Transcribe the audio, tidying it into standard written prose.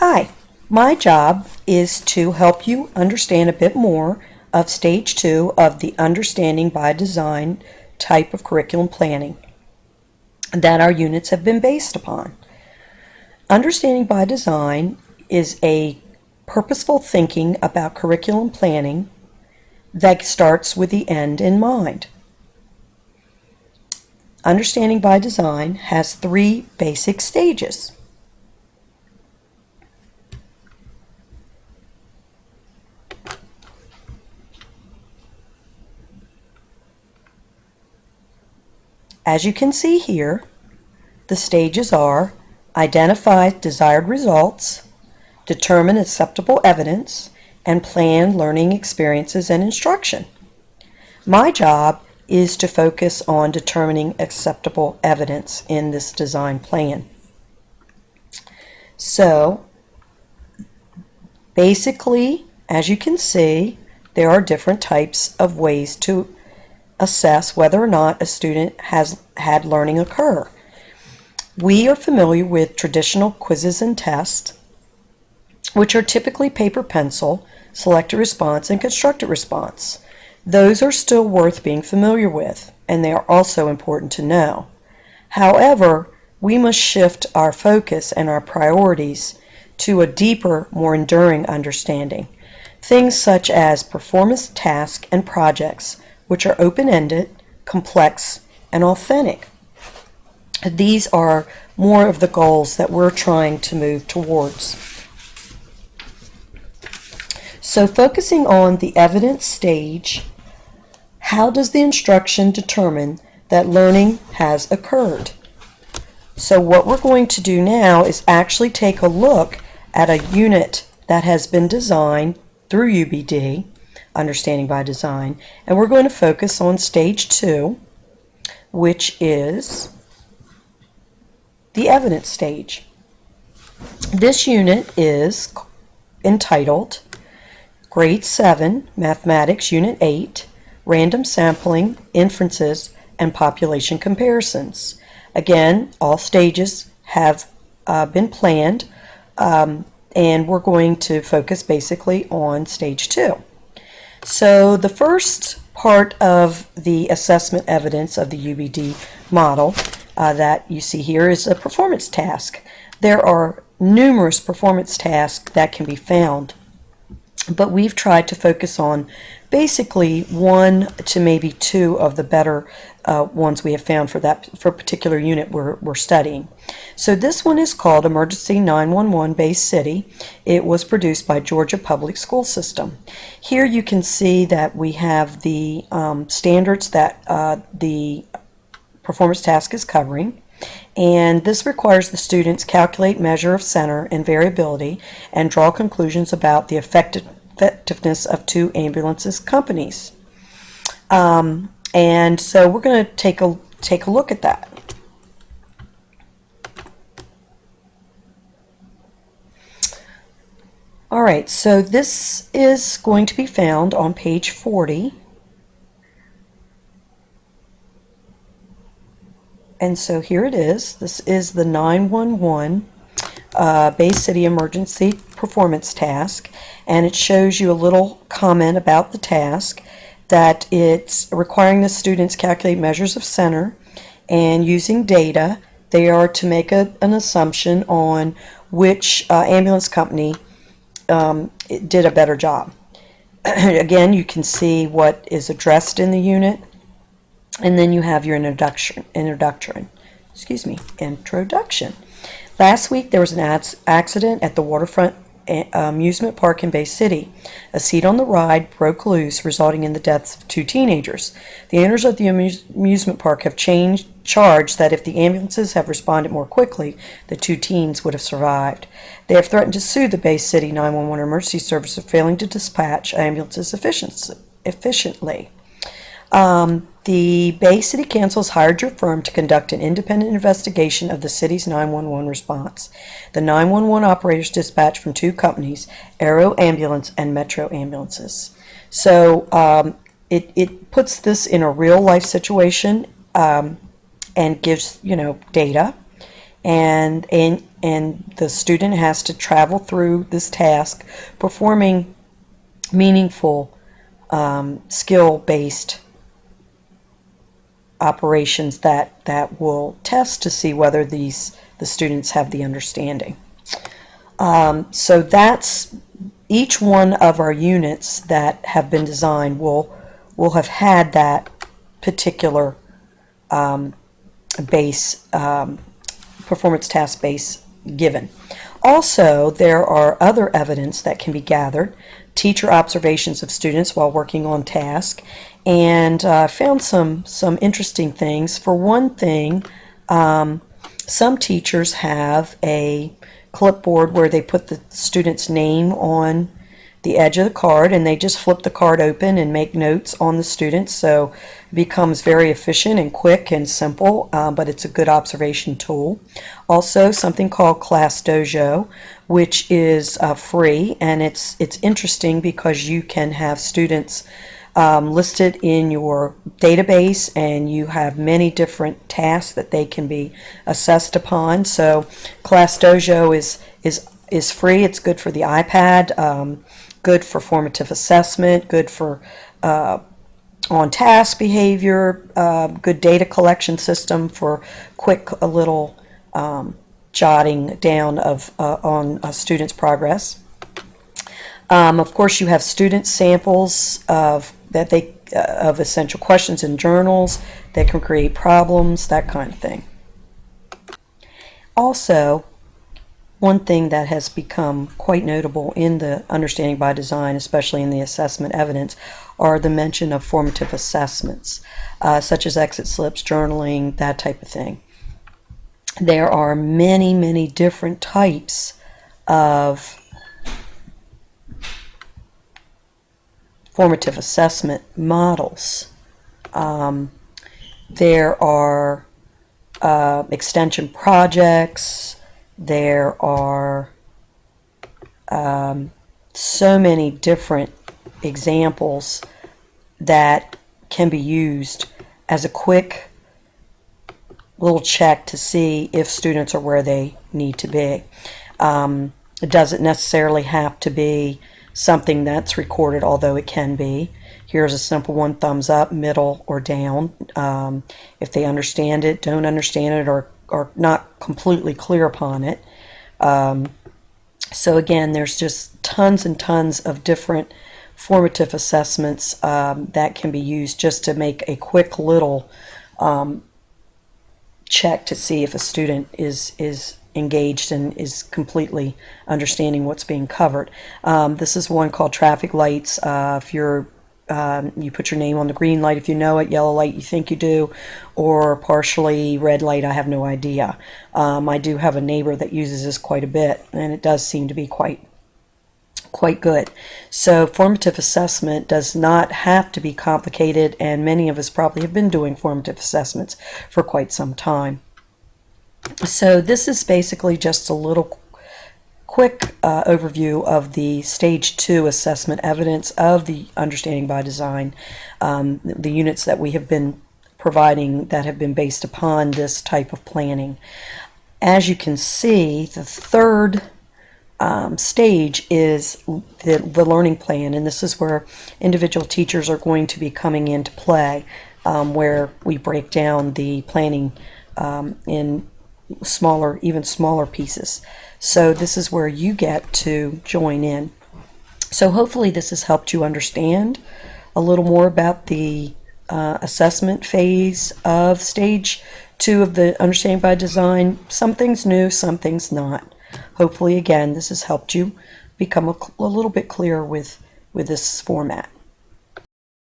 Hi, my job is to help you understand a bit more of Stage 2 of the Understanding by Design type of curriculum planning that our units have been based upon. Understanding by Design is a purposeful thinking about curriculum planning that starts with the end in mind. Understanding by Design has 3 basic stages. As you can see here, the stages are identify desired results, determine acceptable evidence, and plan learning experiences and instruction. My job is to focus on determining acceptable evidence in this design plan. So, basically, as you can see, there are different types of ways to assess whether or not a student has had learning occur. We are familiar with traditional quizzes and tests, which are typically paper-pencil, selected response, and constructed response. Those are still worth being familiar with, and they are also important to know. However, we must shift our focus and our priorities to a deeper, more enduring understanding. Things such as performance tasks and projects, which are open-ended, complex, and authentic. These are more of the goals that we're trying to move towards. So focusing on the evidence stage, how does the instruction determine that learning has occurred? So what we're going to do now is actually take a look at a unit that has been designed through UBD, Understanding by Design, and we're going to focus on Stage 2, which is the evidence stage. This unit is entitled Grade 7, Mathematics, Unit 8, Random Sampling, Inferences, and Population Comparisons. Again, all stages have been planned, and we're going to focus basically on Stage 2. So the first part of the assessment evidence of the UBD model that you see here is a performance task. There are numerous performance tasks that can be found, but we've tried to focus on basically 1 to maybe 2 of the better ones we have found for a particular unit we're studying. So this one is called Emergency 911 Bay City. It was produced by Georgia Public School System. Here you can see that we have the standards that the performance task is covering, and this requires the students calculate measure of center and variability and draw conclusions about the effectiveness of 2 ambulances companies. And so we're going to take a look at that. All right, so this is going to be found on page 40. And so here it is. This is the 911 Bay City Emergency Performance Task, and it shows you a little comment about the task, that it's requiring the students calculate measures of center, and using data they are to make an assumption on which ambulance company did a better job. Again, you can see what is addressed in the unit, and then you have your introduction. Last week there was an accident at the waterfront amusement park in Bay City. A seat on the ride broke loose, resulting in the deaths of 2 teenagers. The owners of the amusement park have charged that if the ambulances have responded more quickly, the 2 teens would have survived. They have threatened to sue the Bay City 911 emergency service for failing to dispatch ambulances efficiently. The Bay City Council has hired your firm to conduct an independent investigation of the city's 911 response. The 911 operators dispatched from 2 companies, Aero Ambulance and Metro Ambulances. So it puts this in a real life situation and gives data. and the student has to travel through this task performing meaningful skill-based operations that will test to see whether the students have the understanding. So that's each one of our units that have been designed will have had that particular base performance task base given. Also, there are other evidence that can be gathered, teacher observations of students while working on task, and found some interesting things. For one thing, some teachers have a clipboard where they put the student's name on the edge of the card, and they just flip the card open and make notes on the student, so it becomes very efficient and quick and simple, but it's a good observation tool. Also, something called Class Dojo, which is free, and it's interesting because you can have students listed in your database, and you have many different tasks that they can be assessed upon. So Class Dojo is free. It's good for the iPad, good for formative assessment, good for on-task behavior, good data collection system for quick a little jotting down of on a student's progress. Of course, you have student samples of essential questions in journals that can create problems, that kind of thing. Also, one thing that has become quite notable in the understanding by design, especially in the assessment evidence, are the mention of formative assessments, such as exit slips, journaling, that type of thing. There are many different types of formative assessment models. There are extension projects. There are so many different examples that can be used as a quick little check to see if students are where they need to be. It doesn't necessarily have to be something that's recorded, although it can be. Here's a simple one: thumbs up, middle, or down. If they understand it, don't understand it, or not completely clear upon it. So again, there's just tons and tons of different formative assessments that can be used just to make a quick little check to see if a student is engaged and is completely understanding what's being covered. This is one called traffic lights. If you're you put your name on the green light if you know it, yellow light you think you do, or partially red light, I have no idea. I do have a neighbor that uses this quite a bit, and it does seem to be quite good. So formative assessment does not have to be complicated, and many of us probably have been doing formative assessments for quite some time. So this is basically just a little quick overview of the Stage 2 assessment evidence of the Understanding by Design, the units that we have been providing that have been based upon this type of planning. As you can see, the third stage is the learning plan, and this is where individual teachers are going to be coming into play, where we break down the planning in even smaller pieces. So this is where you get to join in. So hopefully this has helped you understand a little more about the assessment phase of Stage 2 of the Understanding by Design. Some things new, some things not. Hopefully, again, this has helped you become a little bit clearer with this format.